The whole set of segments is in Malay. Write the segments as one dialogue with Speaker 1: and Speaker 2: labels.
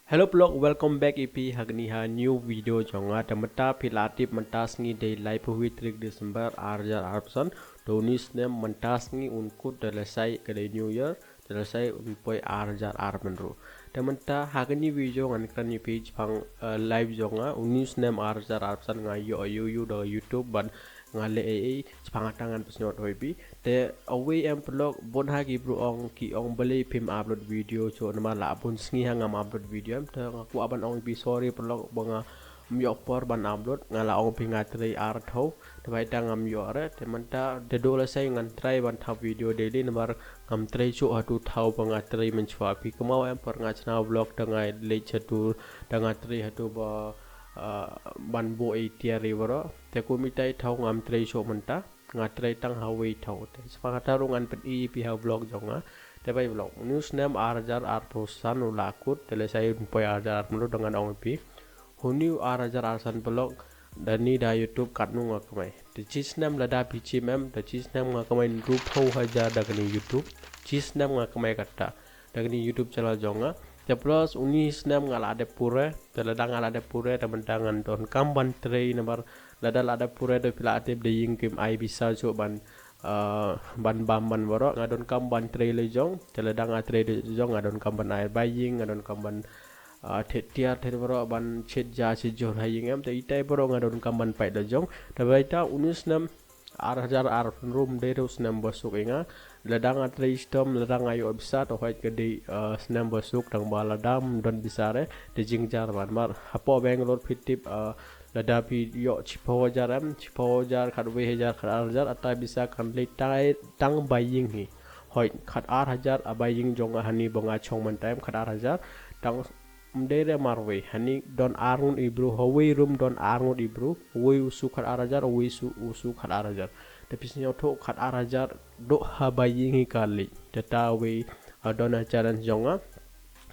Speaker 1: Hello blog, welcome back EP hagni ha new video jonga tamata pilatip mentas ngi day live with 3 December arjar arpson donis nem mentas ngi unkut selesai ke new year selesai unpoi arjar armenru tamata hagni video ngan kan page pang live jonga unis nem arjar arpson ngayo you do YouTube ban ngale pangatangan pesnyot hoibi te away em blog bon hagi bro ong ki ong beli pim upload video cho nama la pun sngi ngam upload video em te aku aban ong bi sorry blog banga myo por ban upload ngala ong pinga tri ar tho te bai tang am yo re te manta de do la sai ngan try ban thap video daily namar ngam try cho atu thau banga try men chwa pi kemau em per ngachna vlog tangai le chatu tanga tri hatu ba ban bo etia rivero te ko mitai thau ngam trai show menta ngatrai tang hawi thau te sepakata rungan pet i pi ha vlog jonga te bai vlog news name arjar ar posan ulakut tele sai poi arjar mulu dengan ong pi huni arjar arsan blog dani da YouTube katnu ngakamai te chis nam lada pichi mem te chis nam ngakamai rup ho haja dagni YouTube chis nam ngakamai katta dagni YouTube channel jonga te plus unis nam ngala de pure te ladang ngala de pure te mendangan don kamban trei nomor lada lada pure de pilatip de ying kim ai bisa jo ban bam ban waro ngadon kamban trei le jong te ladang atre de jong ngadon kamban ai baying ngadon kamban tiar te waro ban chet ja si jor haying em te itai waro ngadon kamban pai de jong te baita unis nam arjar ar room de rus nam bosuk inga ladang atre istom ladang ayo bisa to hoit gede snam bosuk tang baladam don bisare de jingjar ban mar hapo bangalore pitip lada pi yo chipo jar khat we hajar khat arjar ata bisa kan le tai tang baying hi hoit khat ar hajar abaying jonga hani bonga chong man time khat ar hajar tang mdere marwe hani don arun ibru howe room don arun ibru we usu khat ar hajar we usu khat ar hajar tapi senyoto khat ar hajar do habaying hi kali data we don ajaran jonga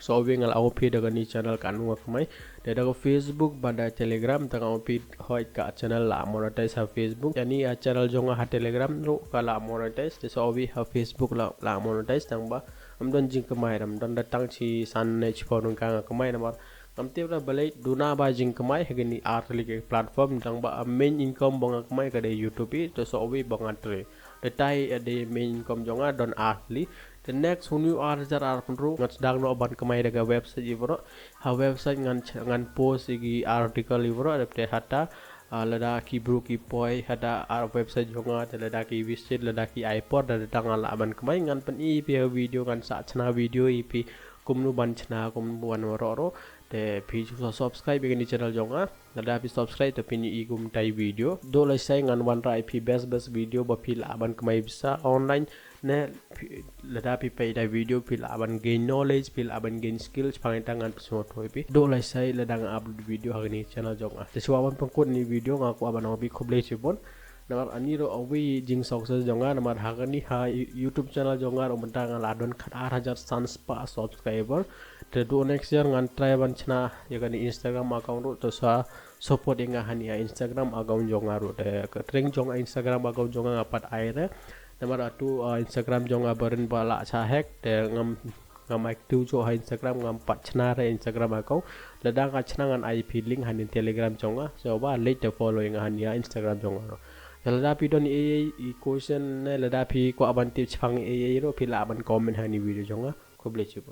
Speaker 1: so we ngal au pi daga ni channel kanu akmai de daga Facebook banda Telegram tang au pi hoi ka channel la monetize ha Facebook yani a channel jonga ha Telegram ro kala monetize de so we ha Facebook la monetize tang ba am don jing kamai ram don datang chi san ne chpo nung ka kamai namar am te ra balai duna ba jing kamai hagini art like platform tang ba main income bang kamai ka de YouTube to so we bang atre de tai de main income jonga don artly the next hunu arjar arpro ngat dang no ban kamai daga website ibro ha website ngan post igi article ibro adapte hata lada ki bro ki poi hada ar website jonga te lada ki visit lada ki ipod da tang ala ban kamai ngan pen i pi video kan sa chna video ipi kumnu ban chna kum buan ro te phi chu subscribe igi channel jonga lada pi subscribe te pin i kum tai video do lai sai ngan wan ra ip best video ba phi la ban kamai bisa online ne lada pi pay da video pil aban gain knowledge pil aban gain skills pangitangan pesmo toipi do lai sai ladang upload video hagni channel jonga te suaban pangkot ni video ngaku aban obi Khublei Shibun namar aniro awi jing success jonga namar hagani ha YouTube channel jonga romantang ladon khat 8000 sans pa subscriber te do next year ngan try ban chna yagani Instagram account ro to sa support inga hani Instagram account jonga ro te tring jonga Instagram account jonga ngapat aire namar atu Instagram jonga barin bala cha hack te ngam active jo ha Instagram ngam pachna re Instagram account ladang ka chna ngan IP link han Telegram jonga so ba late following han ya Instagram jonga lada pi don e question ne lada pi ko aban tip chang e ro pila aban comment hani video jonga Khublei Shibun